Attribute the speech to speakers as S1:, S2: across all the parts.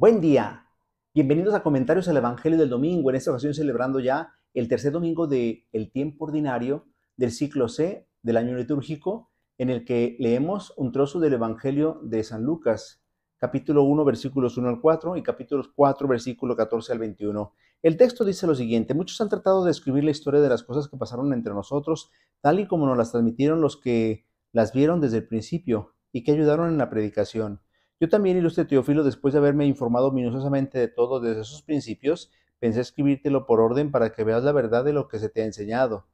S1: Buen día. Bienvenidos a Comentarios al Evangelio del Domingo. En esta ocasión celebrando ya el tercer domingo del tiempo ordinario del ciclo C del año litúrgico, en el que leemos un trozo del Evangelio de San Lucas, capítulo 1, versículos 1 al 4 y capítulo 4, versículo 14 al 21. El texto dice lo siguiente: muchos han tratado de escribir la historia de las cosas que pasaron entre nosotros, tal y como nos las transmitieron los que las vieron desde el principio y que ayudaron en la predicación. Yo también, ilustre Teófilo, después de haberme informado minuciosamente de todo desde sus principios, pensé escribírtelo por orden para que veas la verdad de lo que se te ha enseñado.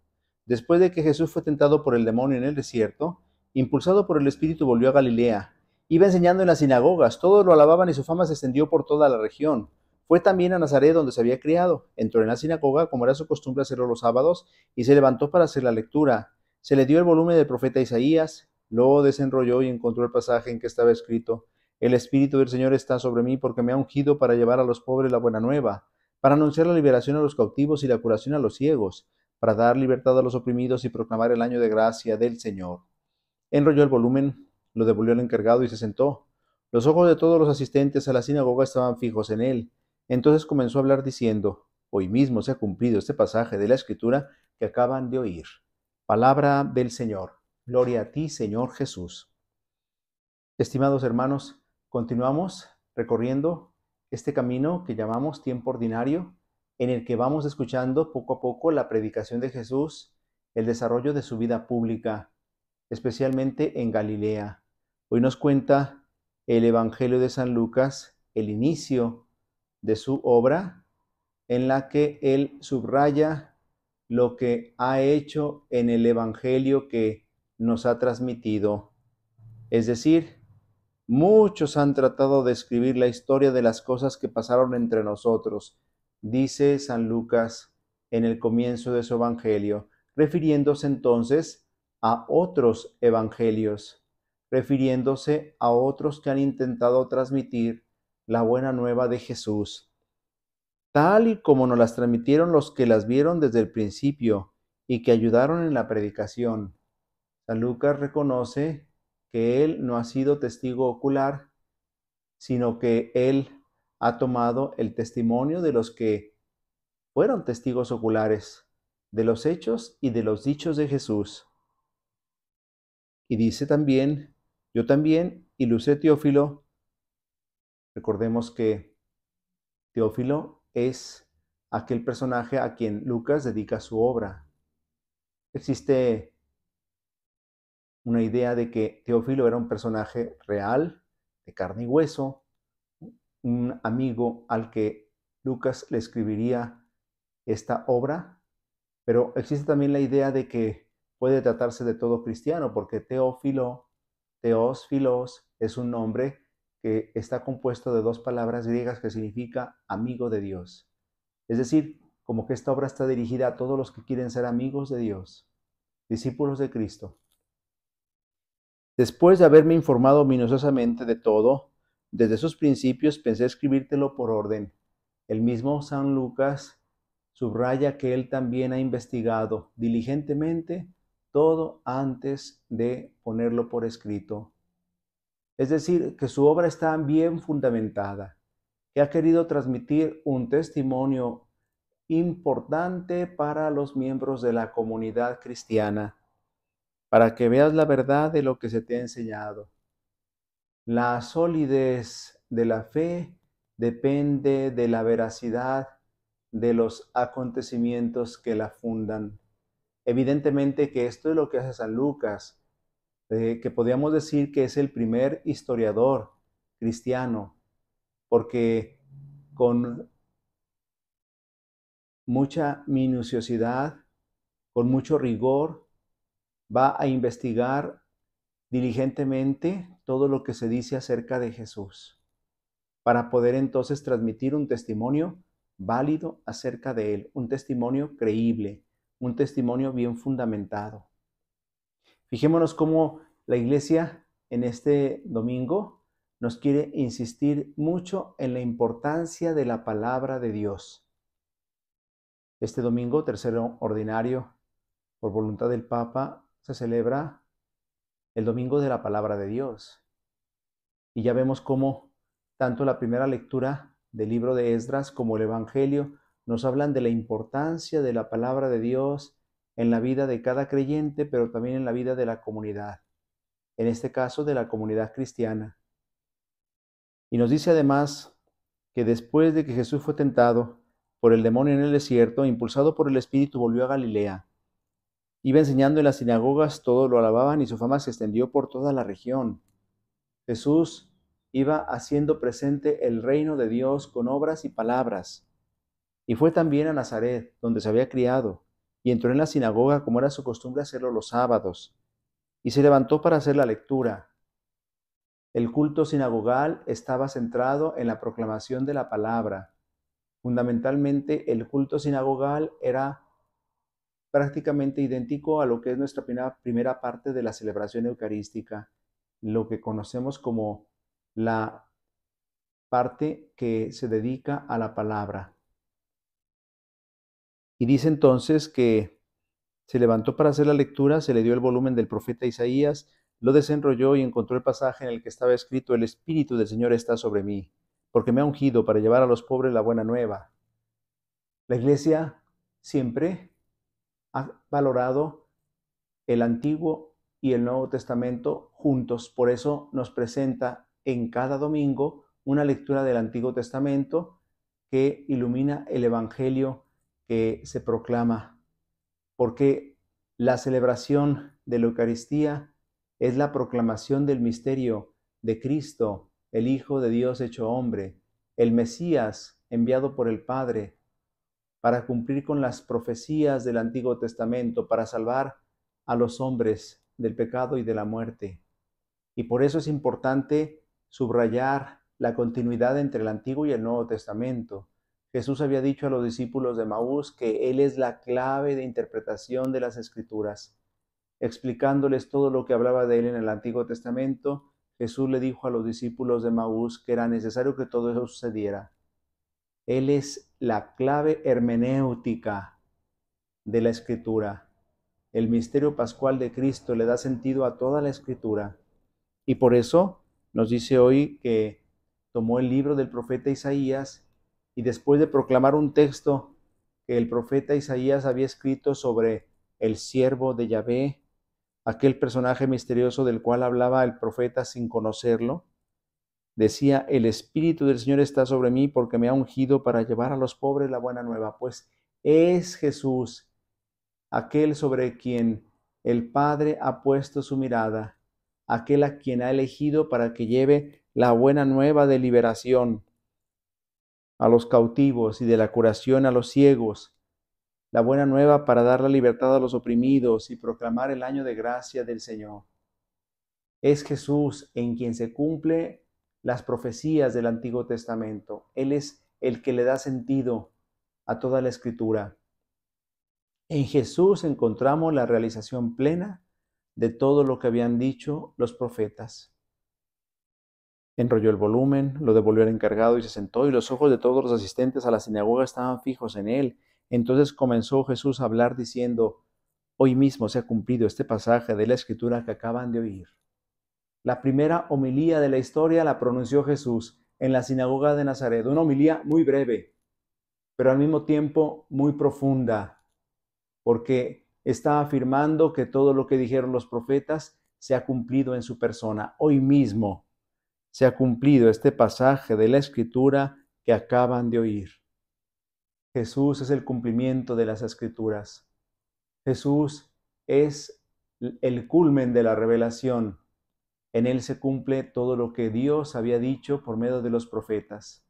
S1: Después de que Jesús fue tentado por el demonio en el desierto, impulsado por el Espíritu volvió a Galilea. Iba enseñando en las sinagogas, todos lo alababan y su fama se extendió por toda la región. Fue también a Nazaret donde se había criado. Entró en la sinagoga, como era su costumbre hacerlo los sábados, y se levantó para hacer la lectura. Se le dio el volumen del profeta Isaías, lo desenrolló y encontró el pasaje en que estaba escrito: el Espíritu del Señor está sobre mí porque me ha ungido para llevar a los pobres la buena nueva, para anunciar la liberación a los cautivos y la curación a los ciegos, para dar libertad a los oprimidos y proclamar el año de gracia del Señor. Enrolló el volumen, lo devolvió al encargado y se sentó. Los ojos de todos los asistentes a la sinagoga estaban fijos en él. Entonces comenzó a hablar diciendo: hoy mismo se ha cumplido este pasaje de la Escritura que acaban de oír. Palabra del Señor. Gloria a ti, Señor Jesús. Estimados hermanos, continuamos recorriendo este camino que llamamos tiempo ordinario, en el que vamos escuchando poco a poco la predicación de Jesús, el desarrollo de su vida pública, especialmente en Galilea. Hoy nos cuenta el Evangelio de San Lucas el inicio de su obra, en la que él subraya lo que ha hecho en el Evangelio que nos ha transmitido. Es decir, muchos han tratado de escribir la historia de las cosas que pasaron entre nosotros, dice San Lucas en el comienzo de su Evangelio, refiriéndose entonces a otros evangelios, refiriéndose a otros que han intentado transmitir la buena nueva de Jesús, tal y como nos las transmitieron los que las vieron desde el principio y que ayudaron en la predicación. San Lucas reconoce que él no ha sido testigo ocular, sino que él ha tomado el testimonio de los que fueron testigos oculares, de los hechos y de los dichos de Jesús. Y dice también: yo también, ilustre Teófilo. Recordemos que Teófilo es aquel personaje a quien Lucas dedica su obra. Existe una idea de que Teófilo era un personaje real, de carne y hueso, un amigo al que Lucas le escribiría esta obra, pero existe también la idea de que puede tratarse de todo cristiano, porque Teófilo, Teos, Filos, es un nombre que está compuesto de dos palabras griegas que significa amigo de Dios. Es decir, como que esta obra está dirigida a todos los que quieren ser amigos de Dios, discípulos de Cristo. Después de haberme informado minuciosamente de todo, desde sus principios pensé escribírtelo por orden. El mismo San Lucas subraya que él también ha investigado diligentemente todo antes de ponerlo por escrito. Es decir, que su obra está bien fundamentada, que ha querido transmitir un testimonio importante para los miembros de la comunidad cristiana, para que veas la verdad de lo que se te ha enseñado. La solidez de la fe depende de la veracidad de los acontecimientos que la fundan. Evidentemente que esto es lo que hace San Lucas, que podríamos decir que es el primer historiador cristiano, porque con mucha minuciosidad, con mucho rigor, va a investigar diligentemente todo lo que se dice acerca de Jesús, para poder entonces transmitir un testimonio válido acerca de él, un testimonio creíble, un testimonio bien fundamentado. Fijémonos cómo la Iglesia en este domingo nos quiere insistir mucho en la importancia de la palabra de Dios. Este domingo, tercero ordinario, por voluntad del Papa, se celebra el domingo de la palabra de Dios. Y ya vemos cómo Tanto la primera lectura del libro de Esdras como el Evangelio nos hablan de la importancia de la palabra de Dios en la vida de cada creyente, pero también en la vida de la comunidad, en este caso de la comunidad cristiana. Y nos dice además que después de que Jesús fue tentado por el demonio en el desierto, impulsado por el Espíritu, volvió a Galilea. Iba enseñando en las sinagogas, todos lo alababan y su fama se extendió por toda la región. Jesús iba haciendo presente el reino de Dios con obras y palabras. Y fue también a Nazaret, donde se había criado, y entró en la sinagoga como era su costumbre hacerlo los sábados, y se levantó para hacer la lectura. El culto sinagogal estaba centrado en la proclamación de la palabra. Fundamentalmente, el culto sinagogal era prácticamente idéntico a lo que es nuestra primera parte de la celebración eucarística, lo que conocemos como la parte que se dedica a la palabra. Y dice entonces que se levantó para hacer la lectura, se le dio el volumen del profeta Isaías, lo desenrolló y encontró el pasaje en el que estaba escrito: el Espíritu del Señor está sobre mí, porque me ha ungido para llevar a los pobres la buena nueva. La Iglesia siempre ha valorado el Antiguo y el Nuevo Testamento juntos. Por eso nos presenta en cada domingo una lectura del Antiguo Testamento que ilumina el Evangelio que se proclama. Porque la celebración de la Eucaristía es la proclamación del misterio de Cristo, el Hijo de Dios hecho hombre, el Mesías enviado por el Padre para cumplir con las profecías del Antiguo Testamento, para salvar a los hombres del pecado y de la muerte. Y por eso es importante subrayar la continuidad entre el Antiguo y el Nuevo Testamento. Jesús había dicho a los discípulos de Maús que Él es la clave de interpretación de las Escrituras. Explicándoles todo lo que hablaba de Él en el Antiguo Testamento, Jesús le dijo a los discípulos de Maús que era necesario que todo eso sucediera. Él es la clave hermenéutica de la Escritura. El misterio pascual de Cristo le da sentido a toda la Escritura. Y por eso nos dice hoy que tomó el libro del profeta Isaías y después de proclamar un texto que el profeta Isaías había escrito sobre el siervo de Yahvé, aquel personaje misterioso del cual hablaba el profeta sin conocerlo, decía: el Espíritu del Señor está sobre mí porque me ha ungido para llevar a los pobres la buena nueva. Pues es Jesús aquel sobre quien el Padre ha puesto su mirada, aquel a quien ha elegido para que lleve la buena nueva de liberación a los cautivos y de la curación a los ciegos, la buena nueva para dar la libertad a los oprimidos y proclamar el año de gracia del Señor. Es Jesús en quien se cumple las profecías del Antiguo Testamento. Él es el que le da sentido a toda la Escritura. En Jesús encontramos la realización plena de todo lo que habían dicho los profetas. Enrolló el volumen, lo devolvió al encargado y se sentó, y los ojos de todos los asistentes a la sinagoga estaban fijos en él. Entonces comenzó Jesús a hablar diciendo: hoy mismo se ha cumplido este pasaje de la Escritura que acaban de oír. La primera homilía de la historia la pronunció Jesús en la sinagoga de Nazaret, una homilía muy breve, pero al mismo tiempo muy profunda, porque está afirmando que todo lo que dijeron los profetas se ha cumplido en su persona. Hoy mismo se ha cumplido este pasaje de la Escritura que acaban de oír. Jesús es el cumplimiento de las Escrituras. Jesús es el culmen de la revelación. En Él se cumple todo lo que Dios había dicho por medio de los profetas.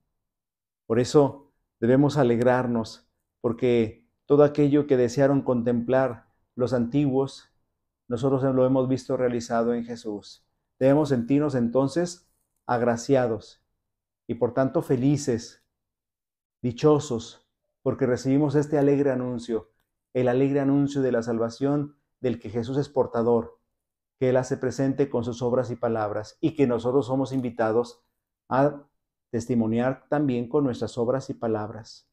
S1: Por eso debemos alegrarnos, porque todo aquello que desearon contemplar los antiguos, nosotros lo hemos visto realizado en Jesús. Debemos sentirnos entonces agraciados y por tanto felices, dichosos, porque recibimos este alegre anuncio, el alegre anuncio de la salvación del que Jesús es portador, que Él hace presente con sus obras y palabras, y que nosotros somos invitados a testimoniar también con nuestras obras y palabras.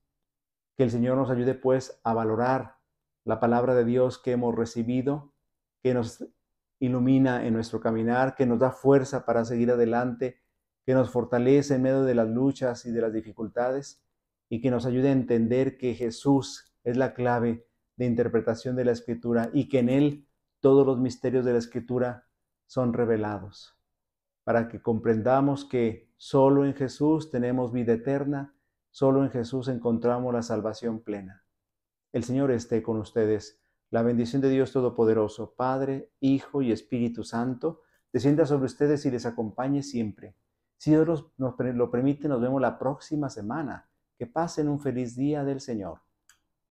S1: Que el Señor nos ayude pues a valorar la palabra de Dios que hemos recibido, que nos ilumina en nuestro caminar, que nos da fuerza para seguir adelante, que nos fortalece en medio de las luchas y de las dificultades y que nos ayude a entender que Jesús es la clave de interpretación de la Escritura y que en Él todos los misterios de la Escritura son revelados, para que comprendamos que solo en Jesús tenemos vida eterna, solo en Jesús encontramos la salvación plena. El Señor esté con ustedes. La bendición de Dios Todopoderoso, Padre, Hijo y Espíritu Santo, descienda sobre ustedes y les acompañe siempre. Si Dios nos lo permite, nos vemos la próxima semana. Que pasen un feliz día del Señor.